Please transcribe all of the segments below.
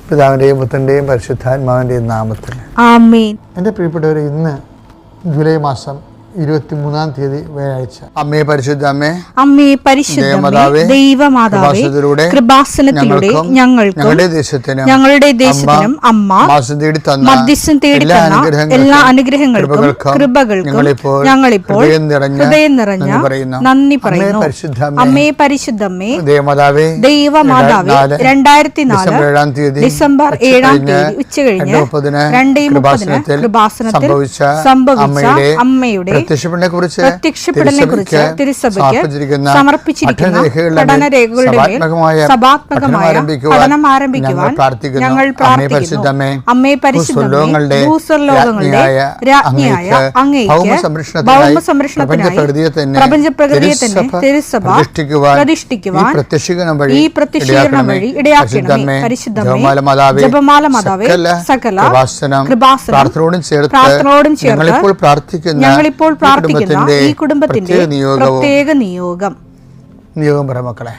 പിതാവിൻ്റെയും പുത്രൻ്റെയും പരിശുദ്ധാത്മാവിൻ്റെയും നാമത്തിൽ ആമേൻ. എൻ്റെ പ്രിയപ്പെട്ടവരെ, ഇന്ന് ജൂലൈ മാസം 23-ാം തീയതി വ്യാഴാഴ്ച. അമ്മേ പരിശുദ്ധ അമ്മേ, അമ്മേ പരിശുദ്ധമേ, ദൈവമാതാവേ, കൃപാസനത്തിലൂടെ ഞങ്ങൾക്കും ഞങ്ങളുടെ ദേശത്തിനും അമ്മ മധ്യസ്ഥം തേടി തന്ന എല്ലാ അനുഗ്രഹങ്ങൾക്കും കൃപകൾക്കും ഞങ്ങളിപ്പോൾ ഹൃദയം നിറഞ്ഞ നന്ദി പറയുന്നു. അമ്മേ പരിശുദ്ധമേ, ദൈവമാതാവേ, 2004 ഡിസംബർ 7-ാം തീയതി ഉച്ചകഴിഞ്ഞ് 2:30 കൃപാസനത്തിൽ സംഭവിച്ച അമ്മയുടെ പ്രത്യക്ഷപ്പെടലിനെക്കുറിച്ച് തിരുസഭയ്ക്ക് സമർപ്പിച്ചിരിക്കുന്ന പഠനരേഖകളുടെ മേൽ സഭാത്മകമായ പഠനം ആരംഭിക്കുവാൻ ഞങ്ങൾ പ്രാർത്ഥിക്കുന്നു. അമ്മേ പരിശുദ്ധമേ, ഭൂസ്വർലോകങ്ങളുടെ രാജ്ഞിയായ അങ്ങേയ്ക്ക് ഭൗമസംരക്ഷണത്തിനായി പ്രപഞ്ചപ്രകൃതിയെ തന്നെ തിരുസഭ പ്രതിഷ്ഠിക്കുവാൻ ഈ പ്രത്യക്ഷീകരണം വഴി ഇടയാക്കണമേ. പരിശുദ്ധമേ, ജപമാല മാതാവേ, സകല കൃപാസനം പ്രാർത്ഥനയോടും ചേർത്ത് ഞങ്ങളിപ്പോൾ പ്രാർത്ഥിക്കുന്ന ഈ കുടുംബത്തിന്റെ പ്രത്യേക നിയോഗം പറ മക്കളെ.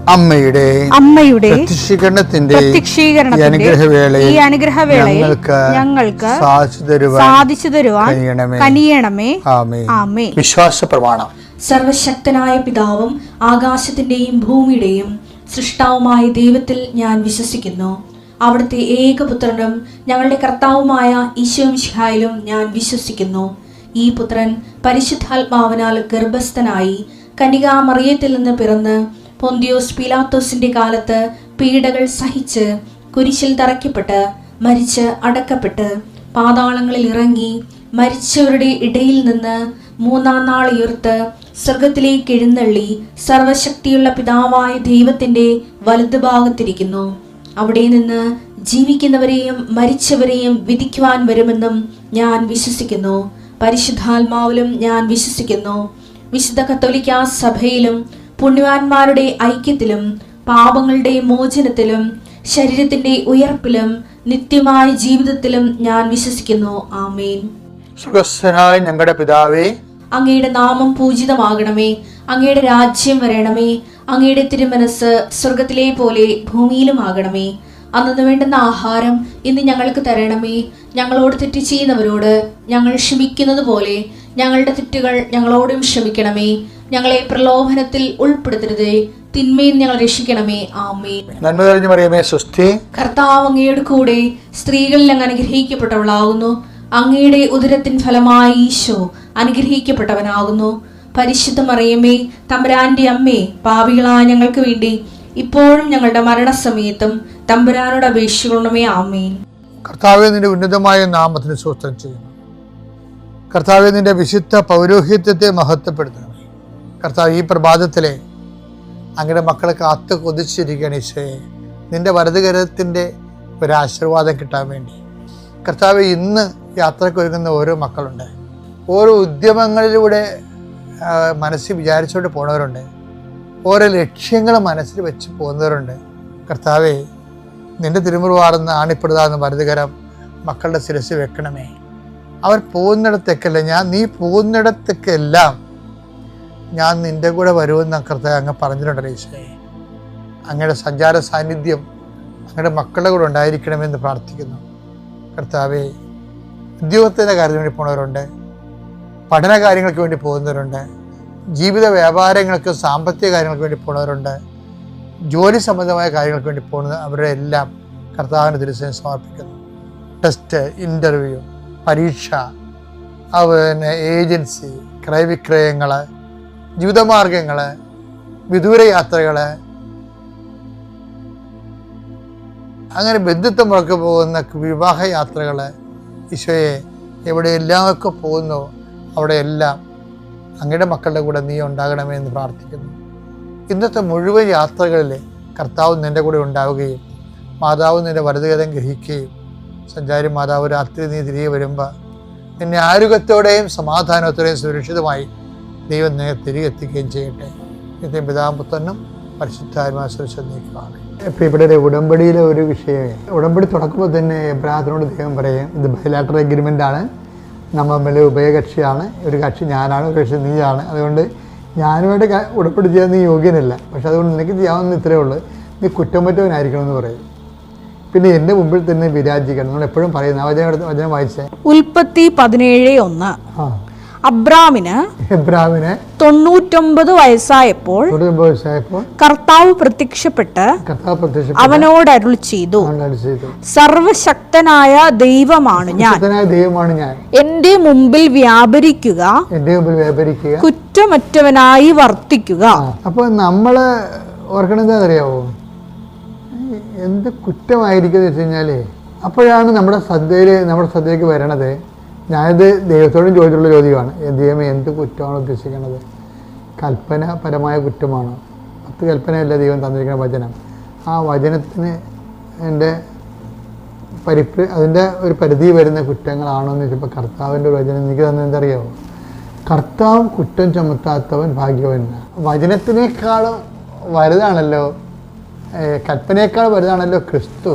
അമ്മയുടെ പ്രത്യക്ഷീകരണത്തിന്റെ ഈ അനുഗ്രഹവേളയിൽ ഞങ്ങൾക്ക് സാധിച്ചു തരുവാൻ കനിയണമേ. ആമേൻ. വിശ്വാസ പ്രമാണം. സർവശക്തനായ പിതാവും ആകാശത്തിന്റെയും ഭൂമിയുടെയും സൃഷ്ടാവുമായ ദൈവത്തിൽ ഞാൻ വിശ്വസിക്കുന്നു. അവിടുത്തെ ഏകപുത്രനും ഞങ്ങളുടെ കർത്താവുമായ ഈശോമിശിഹായിലും ഞാൻ വിശ്വസിക്കുന്നു. ഈ പുത്രൻ പരിശുദ്ധാത്മാവിനാൽ ഗർഭസ്ഥനായി കന്യകാമറിയത്തിൽ നിന്ന് പിറന്ന് പൊന്തിയോസ് പീലാത്തോസിന്റെ കാലത്ത് പീഡകൾ സഹിച്ച് കുരിശിൽ തറയ്ക്കപ്പെട്ട് മരിച്ച് അടക്കപ്പെട്ട് പാതാളങ്ങളിൽ ഇറങ്ങി മരിച്ചവരുടെ ഇടയിൽ നിന്ന് 3-ാം നാൾ ഉയർത്ത് സ്വർഗത്തിലേക്ക് എഴുന്നള്ളി സർവശക്തിയുള്ള പിതാവായ ദൈവത്തിന്റെ വലതുഭാഗത്തിരിക്കുന്നു. അവിടെ നിന്ന് ജീവിക്കുന്നവരെയും മരിച്ചവരെയും വിധിക്കുവാൻ വരുമെന്നും ഞാൻ വിശ്വസിക്കുന്നു. പരിശുദ്ധാത്മാവിലും ഞാൻ വിശ്വസിക്കുന്നു. വിശുദ്ധ കത്തോലിക്കാ സഭയിലും പുണ്യവാന്മാരുടെ ഐക്യത്തിലും പാപങ്ങളുടെ മോചനത്തിലും ശരീരത്തിന്റെ ഉയർപ്പിലും നിത്യമായ ജീവിതത്തിലും ഞാൻ വിശ്വസിക്കുന്നു. ആമേൻ. സുഖസ്ഥനായ ഞങ്ങളുടെ പിതാവേ, അങ്ങയുടെ നാമം പൂജിതമാകണമേ. അങ്ങയുടെ രാജ്യം വരണമേ. അങ്ങയുടെ തിരുമനസ് സ്വർഗത്തിലെ പോലെ ഭൂമിയിലും ആകണമേ. അന്നു വേണ്ടുന്ന ആഹാരം ഇന്ന് ഞങ്ങൾക്ക് തരണമേ. ഞങ്ങളോട് തെറ്റ് ചെയ്യുന്നവരോട് ഞങ്ങൾ ക്ഷമിക്കുന്നത് പോലെ ഞങ്ങളുടെ തെറ്റുകൾ ഞങ്ങളോടും ക്ഷമിക്കണമേ. ഞങ്ങളെ പ്രലോഭനത്തിൽ ഉൾപ്പെടുത്തരുതേ, തിന്മയിൽ ഞങ്ങൾ രക്ഷിക്കണമേ. ആമേൻ. നന്മ നിറഞ്ഞ മറിയമേ, സ്വസ്തി. കർത്താവ് അങ്ങയുടെ കൂടെ സ്ത്രീകളിൽ അങ്ങ് അനുഗ്രഹിക്കപ്പെട്ടവളാകുന്നു. അങ്ങയുടെ ഉദരത്തിൻ ഫലമായി ഈശോ അനുഗ്രഹിക്കപ്പെട്ടവനാകുന്നു. പരിശുദ്ധ മറിയമേ, തമ്പുരാന്റെ അമ്മേ, പാപികളായ ഞങ്ങൾക്ക് വേണ്ടി ഇപ്പോഴും ഞങ്ങളുടെ മരണസമയത്തും തമ്പുരാനോട് അപേക്ഷിക്കണമേ. ആമേൻ. കർത്താവേ, നിന്റെ ഉന്നതമായ നാമത്തിന് സ്തോത്രം ചെയ്യുന്നു. കർത്താവേ, നിന്റെ വിശുദ്ധ പൗരോഹിത്യത്തെ മഹത്വപ്പെടുത്തണമേ. കർത്താവ്, ഈ പ്രഭാതത്തിലെ അങ്ങയുടെ മക്കളെ കാത്തു കൊതിച്ചിരിക്കുകയാണ് ഈശോയെ, നിന്റെ വലതുകരത്തിൻ്റെ ഒരാശീർവാദം കിട്ടാൻ വേണ്ടി. കർത്താവ്, ഇന്ന് യാത്രയ്ക്ക് ഒരുങ്ങുന്ന ഓരോ മക്കളുണ്ട്. ഓരോ ഉദ്യമങ്ങളിലൂടെ മനസ്സിൽ വിചാരിച്ചുകൊണ്ട് പോകുന്നവരുണ്ട്. ഓരോ ലക്ഷ്യങ്ങൾ മനസ്സിൽ വെച്ച് പോകുന്നവരുണ്ട്. കർത്താവേ, നിന്റെ തിരുമുറിവാർന്ന് ആണിപ്പെടുതാന്ന് വലതുകരം മക്കളുടെ ശിരസ് വെക്കണമേ. അവർ പോകുന്നിടത്തേക്കല്ല, നീ പോകുന്നിടത്തേക്കെല്ലാം ഞാൻ നിന്റെ കൂടെ വരുമെന്ന് കർത്താവ് അങ്ങ് പറഞ്ഞിട്ടുണ്ടല്ലോ ഈശോയെ. അങ്ങയുടെ സഞ്ചാര സാന്നിധ്യം അങ്ങയുടെ മക്കളുടെ കൂടെ ഉണ്ടായിരിക്കണമെന്ന് പ്രാർത്ഥിക്കുന്നു. കർത്താവേ, ഉദ്യോഗത്തിൻ്റെ കാര്യത്തിന് വേണ്ടി പോകുന്നവരുണ്ട്, പഠന കാര്യങ്ങൾക്ക് വേണ്ടി പോകുന്നവരുണ്ട്, ജീവിത വ്യാപാരങ്ങൾക്ക് സാമ്പത്തിക കാര്യങ്ങൾക്ക് വേണ്ടി പോകുന്നവരുണ്ട്, ജോലി സംബന്ധമായ കാര്യങ്ങൾക്ക് വേണ്ടി പോകുന്നത് അവരുടെ എല്ലാം കർത്താവിൻ്റെ തിരുസന്നിധിയിൽ സമർപ്പിക്കുന്നു. ടെസ്റ്റ്, ഇൻ്റർവ്യൂ, പരീക്ഷ, പിന്നെ ഏജൻസി, ക്രയവിക്രയങ്ങൾ, ജീവിതമാർഗങ്ങൾ, വിദൂര യാത്രകൾ, അങ്ങനെ ബന്ധുത്വമൊക്കെ പോകുന്ന വിവാഹ യാത്രകൾ, ഈശോയെ എവിടെയെല്ലാമൊക്കെ പോകുന്നു അവിടെയെല്ലാം അങ്ങയുടെ മക്കളുടെ കൂടെ നീ ഉണ്ടാകണമേ എന്ന് പ്രാർത്ഥിക്കുന്നു. ഇന്നത്തെ മുഴുവൻ യാത്രകളിൽ കർത്താവ് നിൻ്റെ കൂടെ ഉണ്ടാവുകയും മാതാവ് നിൻ്റെ വലതുകരം ഗ്രഹിക്കുകയും സഞ്ചാരി മാതാവ് രാത്രി നീ തിരികെ വരുമ്പോൾ നിന്നെ ആരോഗ്യത്തോടെയും സമാധാനത്തോടെയും സുരക്ഷിതമായി ദൈവം നിന്നെ തിരികെ എത്തിക്കുകയും ചെയ്യട്ടെ. നിത്യം പിതാവും പുത്രനും പരിശുദ്ധാത്മാശ്വസിക്കുകയാണ്. പ്രിയപ്പെട്ട ഉടമ്പടിയിലെ ഒരു വിഷയമേ, ഉടമ്പടി തുടക്കുമ്പോൾ തന്നെ എബ്രാഹത്തിനോട് ദൈവം പറയും, ഇത് ബൈലാറ്ററൽ എഗ്രിമെൻ്റ് ആണ്, നമ്മൾ തമ്മിൽ ഉഭയകക്ഷിയാണ്, ഒരു കക്ഷി ഞാനാണ്, ഒരു കക്ഷി നീയാണ്, അതുകൊണ്ട് ഞാനുമായിട്ട് ഉടമ്പടി ചെയ്യാൻ നീ യോഗ്യനല്ല, പക്ഷെ അതുകൊണ്ട് നിനക്ക് ചെയ്യാവുന്ന ഇത്രയേ ഉള്ളൂ, നീ കുറ്റമറ്റവനായിരിക്കണം എന്ന് പറയും. പിന്നെ എൻ്റെ മുമ്പിൽ തന്നെ വിരാജിക്കണം. നമ്മൾ എപ്പോഴും പറയുന്നത് വചനം വായിച്ചേ, ഉൽപ്പത്തി 17:1. അബ്രാമിന് 99 വയസ്സായപ്പോൾ കർത്താവ് പ്രത്യക്ഷപ്പെട്ട് അവനോട് അരുളി ചെയ്തു, സർവശക്തനായ ദൈവമാണ് ഞാൻ, എന്റെ മുമ്പിൽ വ്യാപരിക്കുക, കുറ്റമറ്റവനായി വർത്തിക്കുക. അപ്പൊ നമ്മള് ഓർക്കണെന്താ അറിയാവോ, എന്ത് കുറ്റമായിരിക്കും എന്ന് വെച്ച് കഴിഞ്ഞാല് അപ്പോഴാണ് നമ്മുടെ ശ്രദ്ധയിലേക്ക് വരണത്. ഞാനിത് ദൈവത്തോടും ചോദിച്ചിട്ടുള്ള ചോദ്യമാണ്, ദൈവമേ എന്ത് കുറ്റമാണ് ഉദ്ദേശിക്കുന്നത്? കൽപ്പനാപരമായ കുറ്റമാണ്. 10 കൽപ്പനയല്ല ദൈവം തന്നിരിക്കുന്ന വചനം. ആ വചനത്തിന് അതിൻ്റെ ഒരു പരിധി വരുന്ന കുറ്റങ്ങളാണോ എന്ന് വെച്ചപ്പോൾ കർത്താവിൻ്റെ വചനം എനിക്ക് തന്നെ എന്തറിയാമോ, കർത്താവ് കുറ്റം ചുമത്താത്തവൻ ഭാഗ്യവനാണ്. വചനത്തിനേക്കാളും വലുതാണല്ലോ, കൽപ്പനയേക്കാൾ വലുതാണല്ലോ ക്രിസ്തു.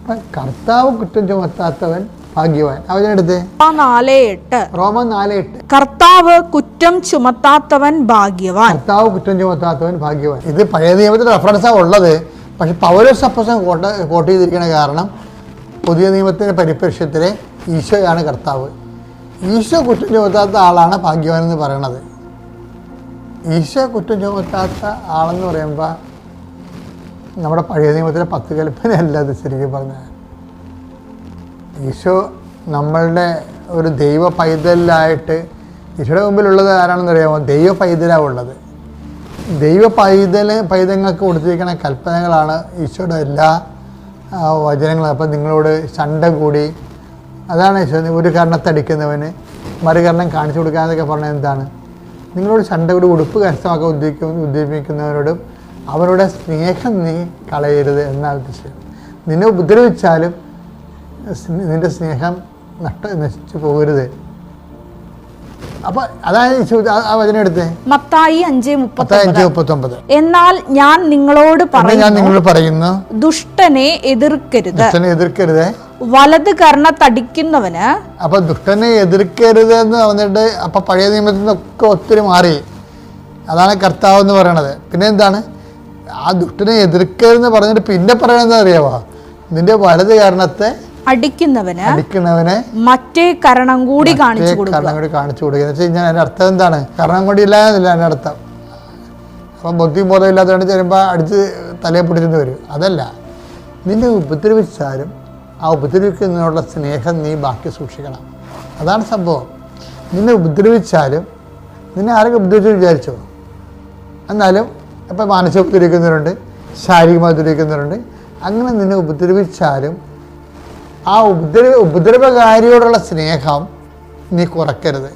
അപ്പം കർത്താവ് കുറ്റം ചുമത്താത്തവൻ ഭാഗ്യവാൻ. അവനെടുത്ത് റോമൻ 4:8, കർത്താവ് കുറ്റം ചുമത്താത്തവൻ ഭാഗ്യവാൻ. കർത്താവ് കുറ്റം ചുമത്താത്തവൻ ഭാഗ്യവാൻ. ഇത് പഴയ നിയമത്തിൽ റെഫറൻസാണ് ഉള്ളത്, പക്ഷെ പൗലോസ് അപ്പോസ്തലൻ കോട്ട് ചെയ്തിരിക്കുന്ന കാരണം പുതിയ നിയമത്തിൻ്റെ പരിപ്രേക്ഷ്യത്തിലെ ഈശോയാണ് കർത്താവ്. ഈശോ കുറ്റം ചുമത്താത്ത ആളാണ് ഭാഗ്യവാൻ എന്ന് പറയണത്. ഈശോ കുറ്റം ചുമത്താത്ത ആളെന്ന് പറയുമ്പോൾ നമ്മുടെ പഴയ നിയമത്തിലെ 10 കൽപ്പനയല്ല അത് ശരിക്കും പറഞ്ഞാൽ. ഈശോ നമ്മളുടെ ഒരു ദൈവ പൈതലായിട്ട് ഈശോയുടെ മുമ്പിലുള്ളത് ആരാണെന്ന് അറിയാമോ? ദൈവ പൈതലാവുള്ളത്. ദൈവ പൈതങ്ങൾക്ക് കൊടുത്തിരിക്കുന്ന കൽപ്പനകളാണ് ഈശോയുടെ എല്ലാ വചനങ്ങളും. അപ്പം നിങ്ങളോട് ചണ്ട കൂടി, അതാണ് ഈശോ ഒരു കർണത്തടിക്കുന്നവന് മറുകരണം കാണിച്ചു കൊടുക്കാന്നൊക്കെ പറഞ്ഞത് എന്താണ്? നിങ്ങളോട് ചണ്ട കൂടി ഉടുപ്പ് കരസ്ഥമാക്കാൻ ഉദ്ദേശിക്കുന്നവരോടും അവരുടെ സ്നേഹം നീ കളയരുത് എന്നാണ് ഉദ്ദേശിച്ചത്. നിന്നെ ഉപദ്രവിച്ചാലും നിന്റെ സ്നേഹം നശിച്ചു പോകരുത്. അപ്പൊ അതായത് ആ വചനം എടുത്തേ, മത്തായി 5:39. എന്നാൽ ഞാൻ നിങ്ങളോട് പറയുന്നു, ദുഷ്ടനെ എതിർക്കരുത്, വലത് കർണത്തടിക്കുന്നവന്. അപ്പൊ ദുഷ്ടനെ എതിർക്കരുത് എന്ന് പറഞ്ഞിട്ട് അപ്പൊ പഴയ നിയമത്തിൽ നിന്നൊക്കെ ഒത്തിരി മാറി. അതാണ് കർത്താവ് എന്ന് പറയണത്. പിന്നെ എന്താണ് ആ ദുഷ്ടനെ എതിർക്കരുതെന്ന് പറഞ്ഞിട്ട് പിന്നെ പറയണെന്താ അറിയാവോ? നിന്റെ വലത് കർണത്തെ അടിക്കുന്നവന് മറ്റേ കരണം കൂടി കാണിച്ചു കൊടുക്കുക എന്ന് വെച്ച് കഴിഞ്ഞാൽ അതിൻ്റെ അർത്ഥം എന്താണ്? കരണം കൂടി ഇല്ലാന്നില്ല അതിൻ്റെ അർത്ഥം. അപ്പം ബോധം ഇല്ലാത്തതുകൊണ്ട് ചിലപ്പോൾ അടിച്ച് തലയെ പിടിച്ചിട്ട് വരും. അതല്ല, നിന്നെ ഉപദ്രവിച്ചാലും ആ ഉപദ്രവിക്കുന്നതിനുള്ള സ്നേഹം നീ ബാക്കി സൂക്ഷിക്കണം. അതാണ് സംഭവം. നിന്നെ ഉപദ്രവിച്ചാലും, നിന്നെ ആരൊക്കെ ഉപദ്രവിച്ചു വിചാരിച്ചോ, എന്നാലും ഇപ്പം മാനസിക ഉപദ്രവിക്കുന്നവരുണ്ട്, ശാരീരികമായി ഉപദ്രവിക്കുന്നവരുണ്ട്. അങ്ങനെ നിന്നെ ഉപദ്രവിച്ചാലും ആ ഉപദ്രവകാരിയോടുള്ള സ്നേഹം നീ കുറയ്ക്കരുത്.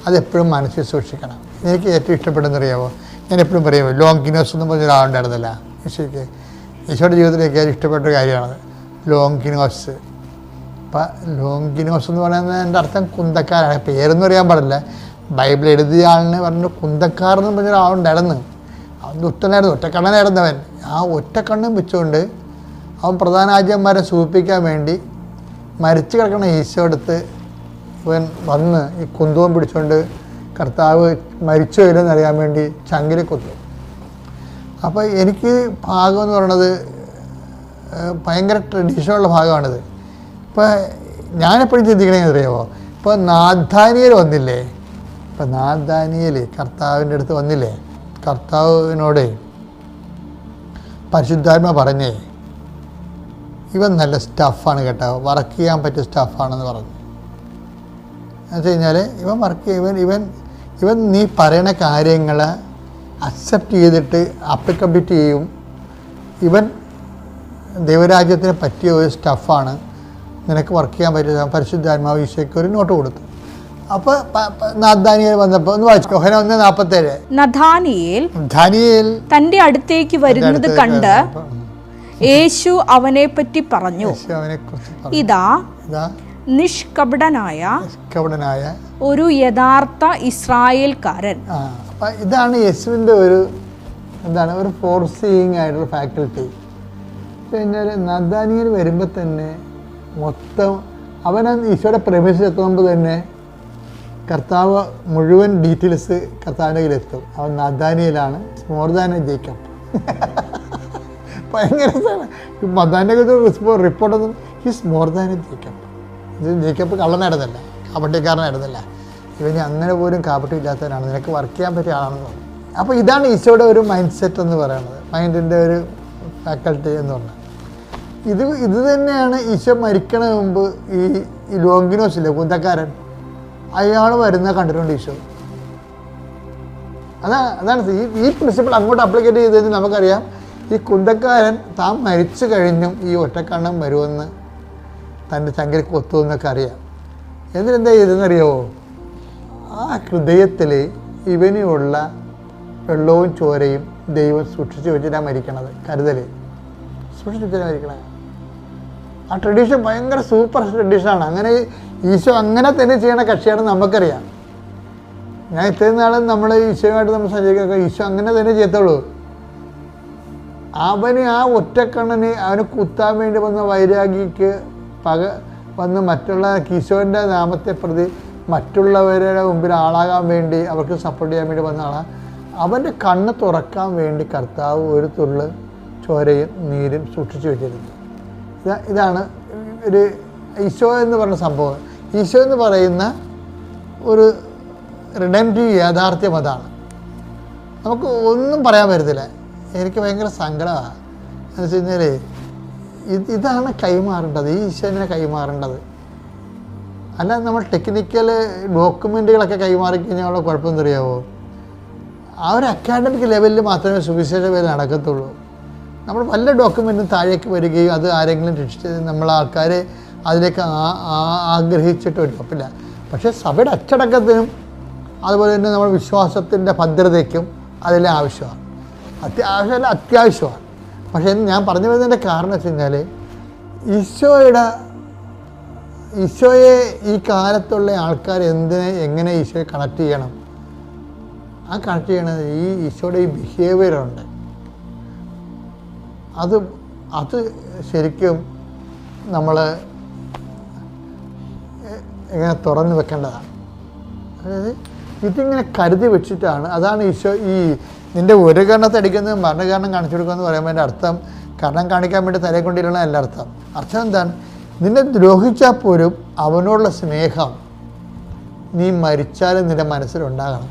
അതെപ്പോഴും മനസ്സിൽ സൂക്ഷിക്കണം. എനിക്ക് ഏറ്റവും ഇഷ്ടപ്പെടുന്നറിയാമോ? ഞാൻ എപ്പോഴും പറയുമോ, ലോങ്കിനോസ് എന്ന് പറഞ്ഞ ഒരാളുണ്ടായിരുന്നില്ല ഈശോയ്ക്ക്. ഈശോയുടെ ജീവിതത്തിലേക്ക് ഏറ്റവും ഇഷ്ടപ്പെട്ട കാര്യമാണത് ലോങ്കിനോസ്. അപ്പം ലോങ്കിനോസ് എന്ന് പറയുന്നത് എൻ്റെ അർത്ഥം കുന്തക്കാരാണ്. പേരൊന്നും അറിയാൻ പാടില്ല. ബൈബിൾ എഴുതിയ ആളിന് പറഞ്ഞു കുന്തക്കാർ എന്ന് പറഞ്ഞ ഒരാളുണ്ടായിരുന്നു. അവൻ ദുഷ്ടനായിരുന്നു, ഒറ്റക്കണ്ണനായിരുന്നവൻ. ആ ഒറ്റക്കണ്ണും വെച്ചുകൊണ്ട് അവൻ പ്രധാന ആചാര്യന്മാരെ സൂചിപ്പിക്കാൻ വേണ്ടി മരിച്ചു കിടക്കണ ഈശോ അടുത്ത് ഇവൻ വന്ന് ഈ കുന്തവും പിടിച്ചുകൊണ്ട് കർത്താവ് മരിച്ചു വരില്ലെന്ന് അറിയാൻ വേണ്ടി ചങ്കിലെ കുത്തു. അപ്പോൾ എനിക്ക് ഭാഗം എന്ന് പറയണത് ഭയങ്കര ട്രഡീഷനുള്ള ഭാഗമാണിത്. ഇപ്പോൾ ഞാനെപ്പോഴും ചിന്തിക്കണമെന്ന് അറിയാമോ? ഇപ്പോൾ നാഥാനിയൽ വന്നില്ലേ? ഇപ്പം നാഥാനിയൽ കർത്താവിൻ്റെ അടുത്ത് വന്നില്ലേ? കർത്താവിനോട് പരിശുദ്ധാത്മ പറഞ്ഞേ, ഇവൻ നല്ല സ്റ്റഫാണ് കേട്ടോ, വർക്ക് ചെയ്യാൻ പറ്റിയ സ്റ്റഫാണെന്ന് പറഞ്ഞു. എന്ന് വെച്ച് കഴിഞ്ഞാൽ ഇവൻ വർക്ക് ഇവൻ നീ പറയണ കാര്യങ്ങൾ അക്സെപ്റ്റ് ചെയ്തിട്ട് അപ്ലിക്കബിലിറ്റി ചെയ്യും. ഇവൻ ദൈവരാജ്യത്തിന് പറ്റിയ ഒരു സ്റ്റഫാണ്, നിനക്ക് വർക്ക് ചെയ്യാൻ പറ്റിയ പരിശുദ്ധാത്മാവ് ഈശോയ്ക്ക് ഒരു നോട്ട് കൊടുത്തു. അപ്പോൾ നഥാനിയേൽ വന്നപ്പോൾ ഒന്ന് വായിച്ചു, യോഹന്നാൻ 1:47. നഥാനിയേൽ തൻ്റെ അടുത്തേക്ക് വരുന്നത് കണ്ട് യേശു അവനെ പറ്റി പറഞ്ഞു, ഇതാ നിഷ്കപടനായ ഒരു യഥാർത്ഥ ഇസ്രായേൽക്കാരൻ. ഇതാണ് യേശുവിൻ്റെ ഒരു ഒരു ഫോർസീയിങ് ആയിട്ടുള്ള ഫാക്കൽറ്റി. കഴിഞ്ഞാൽ നഥാനിയേൽ വരുമ്പോൾ തന്നെ മൊത്തം അവൻ ഈശോയുടെ പ്രമിസിൽ എത്തുമ്പോൾ തന്നെ കർത്താവ് മുഴുവൻ ഡീറ്റെയിൽസ് കർത്താവിൻ്റെ കയ്യിലെത്തും. അവൻ നഥാനിയേലാണ്, മോർ ദാൻ എ ജേക്കബ്. ഭയങ്കര നഥാനിയേൽ റിപ്പോർട്ടൊന്നും his more than a Jacob. ഇത് ജേക്കബ് കള്ളനായിരുന്നല്ല, കാപട്യക്കാരനായിരുന്നല്ല, ഇവന് അങ്ങനെ പോലും കാപട്യം ഇല്ലാത്തവനാണ്, നിനക്ക് വർക്ക് ചെയ്യാൻ പറ്റിയ ആളാണെന്ന് പറഞ്ഞു. അപ്പോൾ ഇതാണ് ഈശോയുടെ ഒരു മൈൻഡ് സെറ്റ് എന്ന് പറയുന്നത്, മൈൻഡിൻ്റെ ഒരു ഫാക്കൽറ്റി എന്ന് പറഞ്ഞാൽ. ഇത് തന്നെയാണ് ഈശോ മരിക്കണ മുമ്പ് ഈ ലോങ്കിനോസില്ലേ, കുന്തക്കാരൻ, അയാൾ വരുന്ന കണ്ടിട്ടുണ്ട് ഈശോ. അതാണ് ഈ പ്രിൻസിപ്പിൾ അങ്ങോട്ട് അപ്ലിക്കേറ്റ് ചെയ്തതിന് നമുക്കറിയാം, ഈ കുന്തക്കാരൻ താൻ മരിച്ചു കഴിഞ്ഞും ഈ ഒറ്റക്കണ്ണം വരുമെന്ന്, തൻ്റെ ചങ്കരി കൊത്തുമെന്നൊക്കെ അറിയാം. എന്നിട്ടെന്താ ചെയ്തെന്നറിയാമോ? ആ ഹൃദയത്തിൽ ഇവനുള്ള വെള്ളവും ചോരയും ദൈവം സൂക്ഷിച്ച് വെച്ചിട്ടാണ് മരിക്കണത്. കരുതൽ സൂക്ഷിച്ച് വെച്ചിട്ടാണ് മരിക്കണത്. ആ ട്രഡീഷൻ ഭയങ്കര സൂപ്പർ ട്രഡീഷനാണ്. അങ്ങനെ ഈശോ അങ്ങനെ തന്നെ ചെയ്യണ കക്ഷിയാണെന്ന് നമുക്കറിയാം. ഞാൻ ഇത്രയും നാളും നമ്മൾ ഈശോയുമായിട്ട് നമ്മൾ സഞ്ചരിക്കുക, ഈശോ അങ്ങനെ തന്നെ ചെയ്യത്തുള്ളൂ. അവന് ആ ഒറ്റക്കണ്ണന് അവന് കുത്താൻ വേണ്ടി വന്ന വൈരാഗിക്ക് വന്ന് മറ്റുള്ള ഈശോൻ്റെ നാമത്തെ പ്രതി മറ്റുള്ളവരുടെ മുമ്പിൽ ആളാകാൻ വേണ്ടി അവർക്ക് സപ്പോർട്ട് ചെയ്യാൻ വേണ്ടി വന്ന ആളാണ്. അവൻ്റെ കണ്ണ് തുറക്കാൻ വേണ്ടി കർത്താവ് ഒരു തുള്ളി ചോരയും നീരും സൂക്ഷിച്ചു വെച്ചിരുന്നു. ഇതാണ് ഒരു ഈശോ എന്ന് പറഞ്ഞ സംഭവം. ഈശോ എന്ന് പറയുന്ന ഒരു റിഡംപ്റ്റീവ് യാഥാർത്ഥ്യം അതാണ്. നമുക്ക് ഒന്നും പറയാൻ പറ്റത്തില്ല. എനിക്ക് ഭയങ്കര സങ്കടമാണ്. എന്ന് വെച്ച് കഴിഞ്ഞാൽ ഇതാണ് കൈമാറേണ്ടത്, ഈ ഈശോനെ കൈമാറേണ്ടത്. അല്ലാതെ നമ്മൾ ടെക്നിക്കൽ ഡോക്യുമെൻറ്റുകളൊക്കെ കൈമാറി കഴിഞ്ഞാൽ കുഴപ്പമൊന്നും അറിയാമോ? ആ ഒരു അക്കാഡമിക് ലെവലിൽ മാത്രമേ സുവിശേഷ വേല നടക്കത്തുള്ളൂ. നമ്മൾ വല്ല ഡോക്യുമെൻറ്റും താഴേക്ക് വരികയും അത് ആരെങ്കിലും രക്ഷിച്ച് നമ്മൾ ആൾക്കാരെ അതിലേക്ക് ആഗ്രഹിച്ചിട്ട് ഒരു കുഴപ്പമില്ല. പക്ഷേ സഭയുടെ അച്ചടക്കത്തിനും അതുപോലെ തന്നെ നമ്മുടെ വിശ്വാസത്തിൻ്റെ ഭദ്രതയ്ക്കും അതെല്ലാം ആവശ്യമാണ്. ആവശ്യമല്ല, അത്യാവശ്യമാണ്. പക്ഷേ ഞാൻ പറഞ്ഞു വരുന്നതിൻ്റെ കാരണം വെച്ച് കഴിഞ്ഞാൽ ഈശോയെ ഈ കാലത്തുള്ള ആൾക്കാർ എങ്ങനെ ഈശോയെ കണക്ട് ചെയ്യണം, ആ കണക്ട് ചെയ്യണത് ഈ ഈശോയുടെ ഈ ബിഹേവിയറുണ്ട്. അത് ശരിക്കും നമ്മൾ ഇങ്ങനെ തുറന്നു വെക്കേണ്ടതാണ്. അതായത് ഇതിങ്ങനെ കരുതി വെച്ചിട്ടാണ്. അതാണ് ഈശോ നിൻ്റെ ഒരു കരണത്തെ അടിക്കുന്നതും മരണകാരണം കാണിച്ചു കൊടുക്കുകയെന്ന് പറയുമ്പോൾ എൻ്റെ അർത്ഥം കരണം കാണിക്കാൻ വേണ്ടി തലയെ കൊണ്ടിരുന്ന എൻ്റെ അർത്ഥം എന്താണ്? നിന്നെ ദ്രോഹിച്ചാൽ പോലും അവനോടുള്ള സ്നേഹം നീ മരിച്ചാലും നിൻ്റെ മനസ്സിലുണ്ടാകണം.